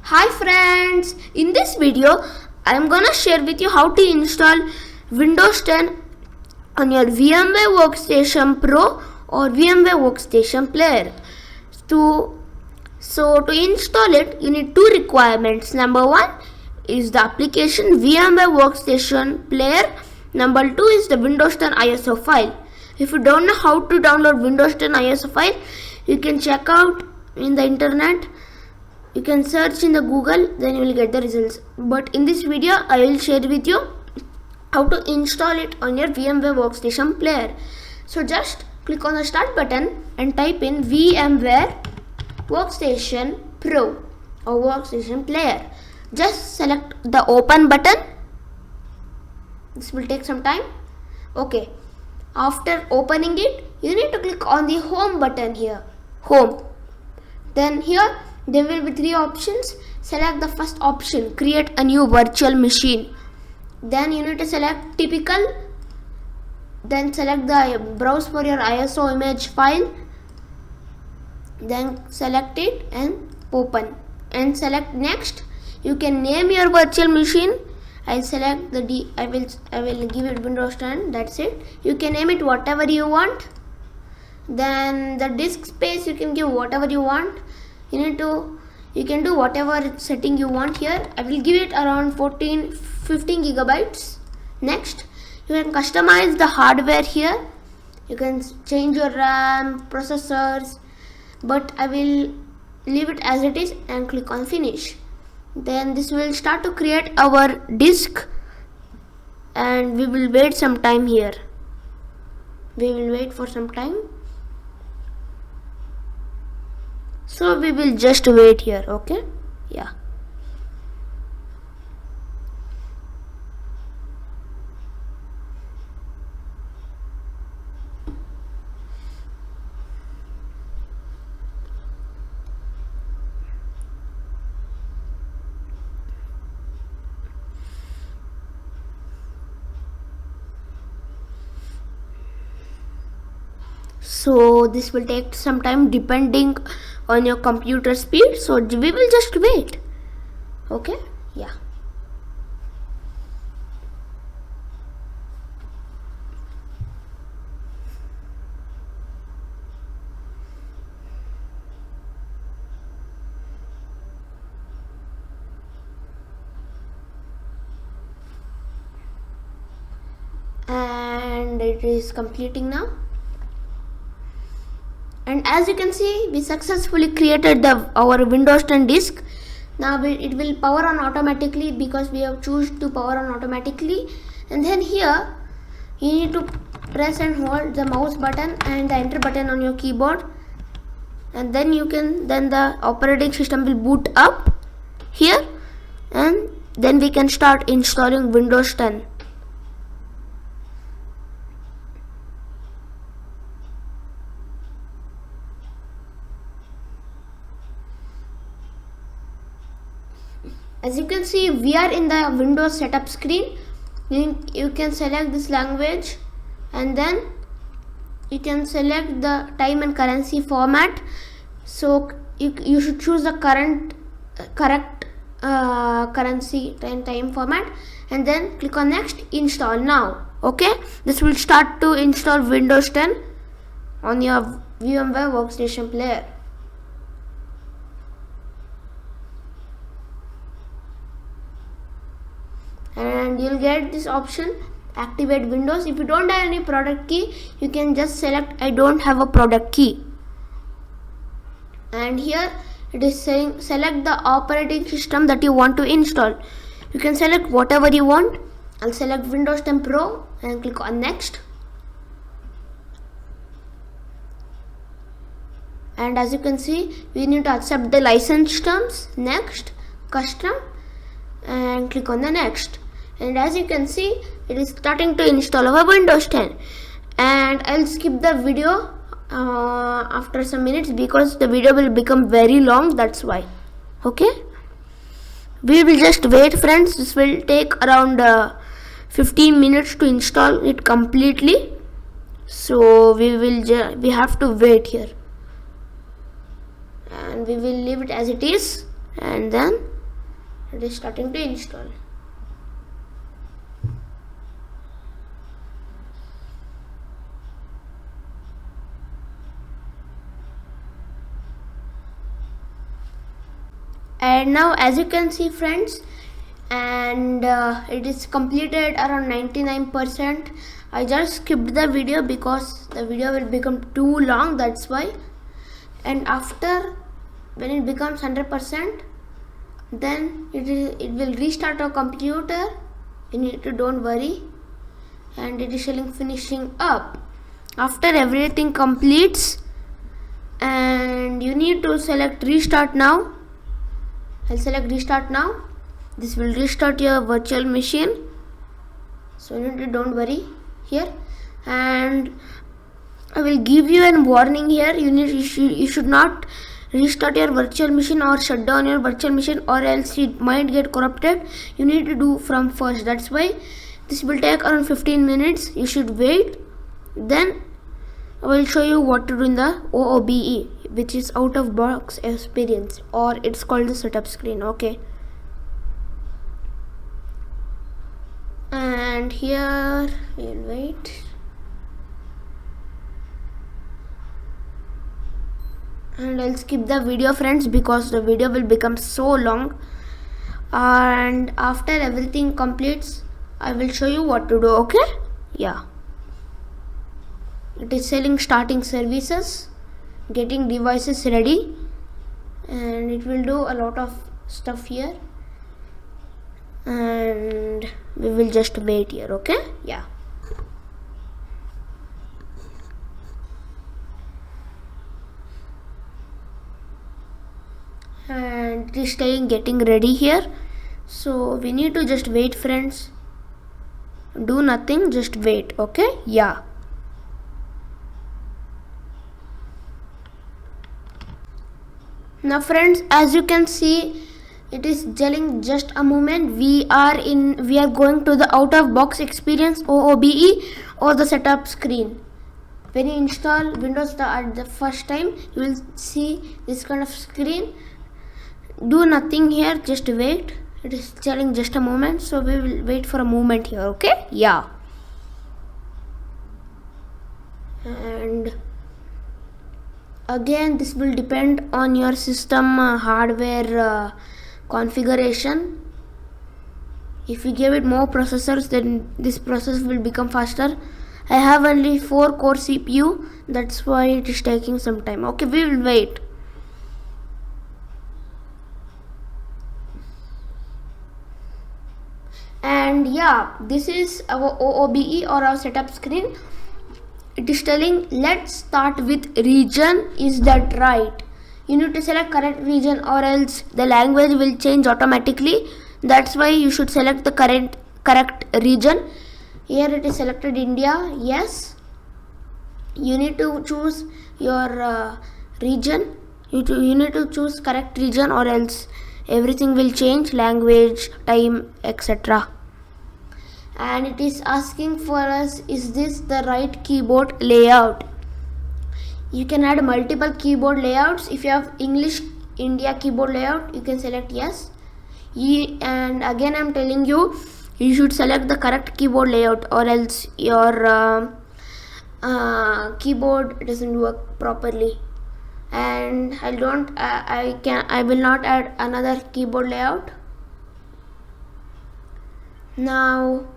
Hi friends, in this video I am gonna share with you how to install Windows 10 on your VMware Workstation Pro or VMware Workstation Player. To install it, you need two requirements. Number one is the application VMware Workstation Player. Number two is the Windows 10 ISO file. If you don't know how to download Windows 10 ISO file, you can check out in the internet. You can search in the Google, then you will get the results. But in this video, I will share with you how to install it on your VMware Workstation Player. So just click on the start button and type in VMware Workstation Pro or Workstation Player. Just select the open button. This will take some time. Okay. After opening it, you need to click on the home button here. Home. Then here there will be three options. Select the first option, create a new virtual machine. Then you need to select typical. Then select the browse for your ISO image file. Then select it and open. And select next. You can name your virtual machine. I'll select the I will give it Windows 10. That's it. You can name it whatever you want. Then the disk space you can give whatever you want. You can do whatever setting you want here. I will give it around 15 gigabytes. Next, you can customize the hardware here. You can change your RAM, processors, but I will leave it as it is and click on finish. Then this will start to create our disk and we will wait some time here. We will wait for some time. So we will just wait here, okay? Yeah. So this will take some time depending on your computer speed, so we will just wait. Okay, yeah. And it is completing now. And as you can see, we successfully created our Windows 10 disk. Now it will power on automatically because we have chosen to power on automatically. And then here you need to press and hold the mouse button and the enter button on your keyboard. And then the operating system will boot up here, and then we can start installing Windows 10. As you can see, we are in the Windows setup screen. You can select this language and then you can select the time and currency format. So you should choose the correct currency and time format and then click on next, install now. Okay, this will start to install Windows 10 on your VMware Workstation Player. And you'll get this option, activate Windows. If you don't have any product key, you can just select I don't have a product key. And here it is saying select the operating system that you want to install. You can select whatever you want. I'll select Windows 10 Pro and click on next. And as you can see, we need to accept the license terms. Next, custom, and click on the next. And as you can see, it is starting to install our Windows 10. And I'll skip the video after some minutes because the video will become very long, that's why. Okay, we will just wait, friends. This will take around 15 minutes to install it completely, so we have to wait here. And we will leave it as it is and then It is starting to install. And now, as you can see friends, and it is completed around 99%. I just skipped the video because the video will become too long, that's why. And after, when it becomes 100%, then it will restart our computer. You need to don't worry. And it is showing finishing up. After everything completes, and you need to select restart now. I'll select restart now. This will restart your virtual machine, so you need to don't worry here. And I will give you a warning here. You should not restart your virtual machine or shut down your virtual machine, or else it might get corrupted. You need to do from first. That's why this will take around 15 minutes. You should wait. Then I will show you what to do in the OOBE, which is out of box experience, or it's called the setup screen. Okay. And here we'll wait. And I'll skip the video friends because the video will become so long. And after everything completes, I will show you what to do. Okay? Yeah. It is saying starting services, getting devices ready, and it will do a lot of stuff here. And we will just wait here. Okay? Yeah. And it is staying getting ready here, so we need to just wait friends. Do nothing, just wait. Okay? Yeah. Now friends, as you can see, it is gelling just a moment. We are going to the out of box experience, OOBE, or the setup screen. When you install Windows at the first time, you will see this kind of screen. Do nothing here, just wait. It is telling just a moment, so we will wait for a moment here. Okay? Yeah. And again, this will depend on your system hardware configuration. If you give it more processors, then this process will become faster. I have only 4 core CPU, that's why it is taking some time. Okay, we will wait. And yeah, this is our OOBE, or our setup screen. It is telling let's start with region. Is that right? You need to select correct region, or else the language will change automatically. That's why you should select the correct region. Here it is selected India. Yes. You need to choose your region. You need to choose correct region, or else everything will change, language, time, etc. And it is asking for us, is this the right keyboard layout? You can add multiple keyboard layouts. If you have English India keyboard layout, you can select yes. And again, I'm telling you, you should select the correct keyboard layout, or else your keyboard doesn't work properly. And I will not add another keyboard layout. Now,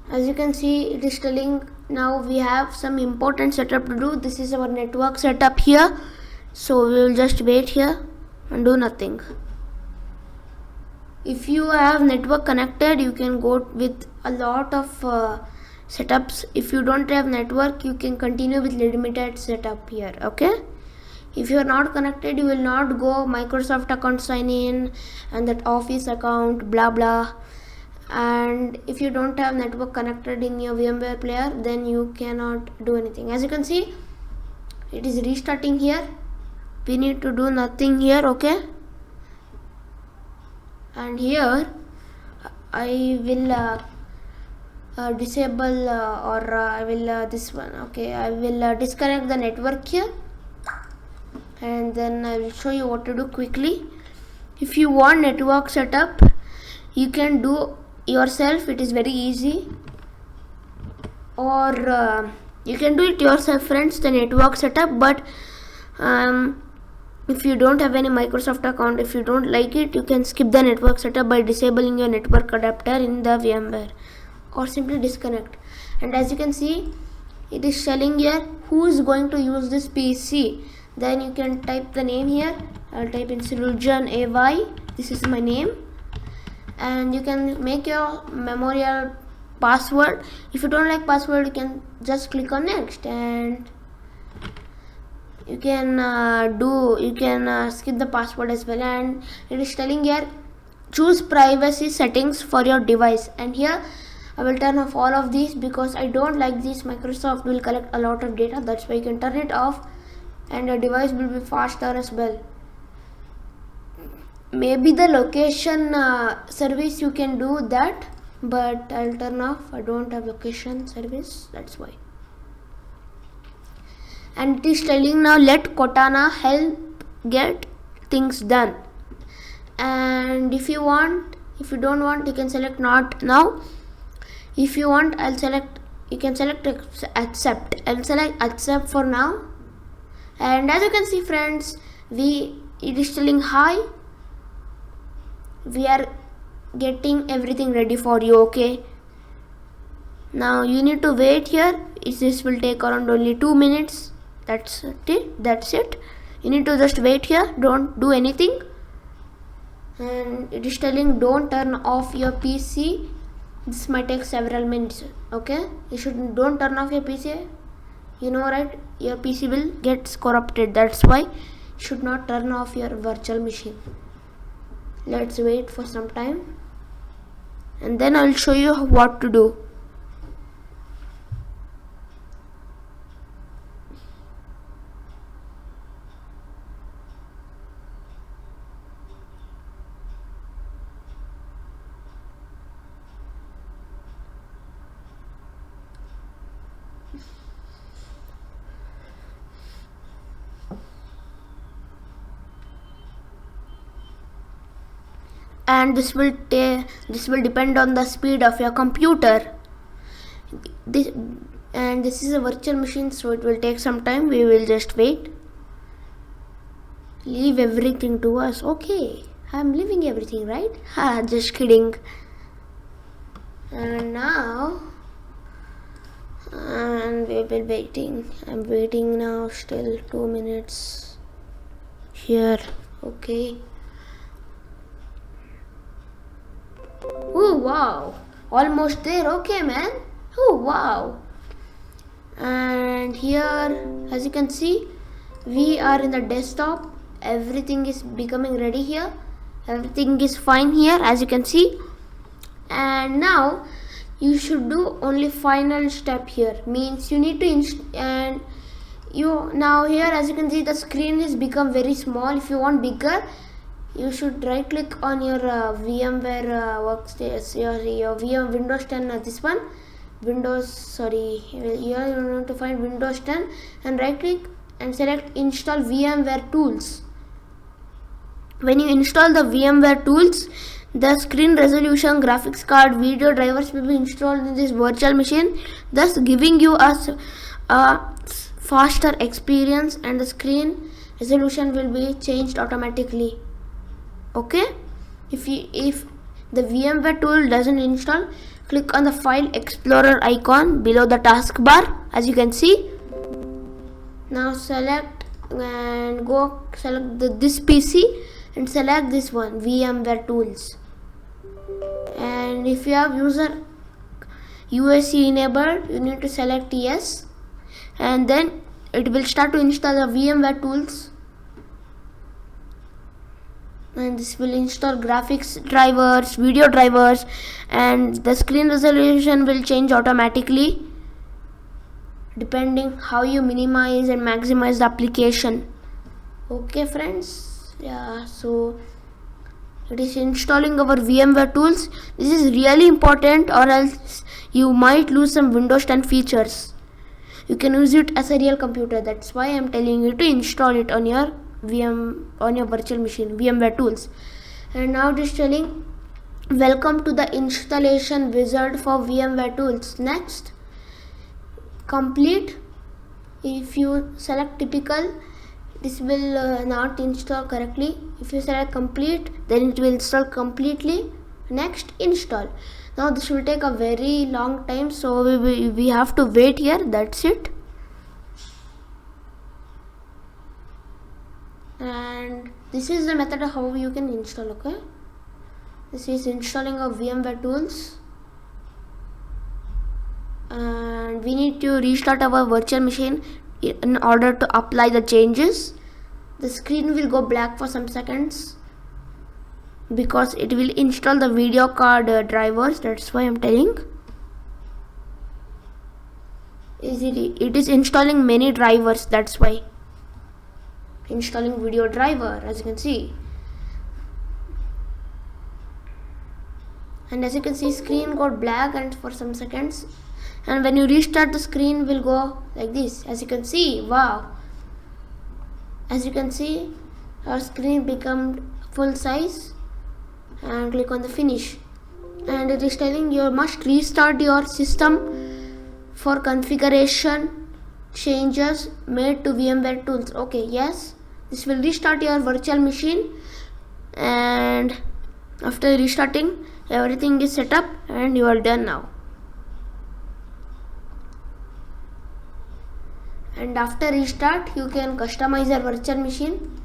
as you can see, it is telling now we have some important setup to do. This is our network setup here, so we will just wait here and do nothing. If you have network connected, you can go with a lot of setups. If you don't have network, you can continue with limited setup here. Okay, if you are not connected, you will not go Microsoft account sign in and that Office account blah blah. And if you don't have network connected in your VMware player, then you cannot do anything. As you can see, it is restarting here. We need to do nothing here. Okay, and here I will disable or I will this one. Okay, I will disconnect the network here, and then I will show you what to do quickly. If you want network setup, you can do yourself. It is very easy. Or you can do it yourself, friends, the network setup. But if you don't have any Microsoft account, if you don't like it, you can skip the network setup by disabling your network adapter in the VMware, or simply disconnect. And as you can see, it is telling here who is going to use this PC. Then you can type the name here. I'll type in Srujan AY. This is my name. And you can make your memorial password. If you don't like password, you can just click on next, and you can skip the password as well. And it is telling here choose privacy settings for your device, and here I will turn off all of these because I don't like this. Microsoft will collect a lot of data. That's why you can turn it off, and your device will be faster as well. Maybe the location service you can do that, but I'll turn off. I don't have location service, that's why. And it is telling now let Cortana help get things done. And if you don't want, you can select not now. If you want, you can select accept. I'll select accept for now. And as you can see, friends, it is telling hi. We are getting everything ready for you. Okay, now you need to wait here. This will take around only 2 minutes. That's it. You need to just wait here. Don't do anything. And it is telling don't turn off your PC. This might take several minutes. Okay, don't turn off your PC. You know, right? Your PC will get corrupted. That's why you should not turn off your virtual machine. Let's wait for some time, and then I'll show you what to do. And this will depend on the speed of your computer. This is a virtual machine, so it will take some time. We will just wait. Leave everything to us. Okay, I'm leaving everything, right? Just kidding. And now, and we will be waiting. I'm waiting now. Still 2 minutes here. Okay. Oh wow, almost there. Okay, man. Oh wow. And here, as you can see, we are in the desktop. Everything is becoming ready here. Everything is fine here, as you can see. And now you should do only final step here. Means you need to now here, as you can see, the screen is become very small. If you want bigger, you should right click on your VMware workstation, your Windows 10, this one, here you need to find Windows 10 and right click and select install VMware tools. When you install the VMware tools, the screen resolution, graphics card, video drivers will be installed in this virtual machine, thus giving you a faster experience, and the screen resolution will be changed automatically. Okay, if the VMware tool doesn't install, click on the file explorer icon below the taskbar, as you can see. Now select and go select this PC and select this one, VMware tools. And if you have user UAC enabled, you need to select yes, and then it will start to install the VMware tools. And this will install graphics drivers, video drivers, and the screen resolution will change automatically depending how you minimize and maximize the application. Okay, friends. Yeah, so it is installing our VMware tools. This is really important, or else you might lose some Windows 10 features. You can use it as a real computer. That's why I'm telling you to install it on your virtual machine, VMware tools. And now it is telling Welcome to the installation wizard for VMware tools. Next, complete. If you select typical, this will not install correctly. If you select complete, then it will install completely. Next, install. Now this will take a very long time, so we have to wait here. That's it. And this is the method of how you can install. Okay, this is installing of VMware tools, and we need to restart our virtual machine in order to apply the changes. The screen will go black for some seconds because it will install the video card drivers. That's why I'm telling. It is installing many drivers. That's why installing video driver, as you can see. And as you can see, screen got black and for some seconds, and when you restart, the screen will go like this. As you can see, wow, as you can see, our screen become full size. And click on the finish, and it is telling you must restart your system for configuration changes made to VMware tools. Okay, yes, this will restart your virtual machine, and after restarting, everything is set up and you are done now. And after restart, you can customize your virtual machine,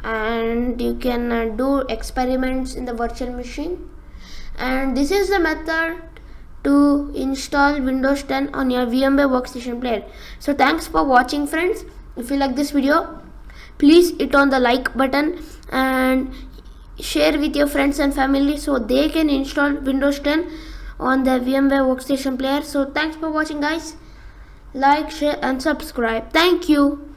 and you can do experiments in the virtual machine. And this is the method to install Windows 10 on your VMware Workstation player. So thanks for watching, friends. If you like this video, please hit on the like button and share with your friends and family so they can install Windows 10 on their VMware Workstation player. So thanks for watching, guys. Like, share and subscribe. Thank you.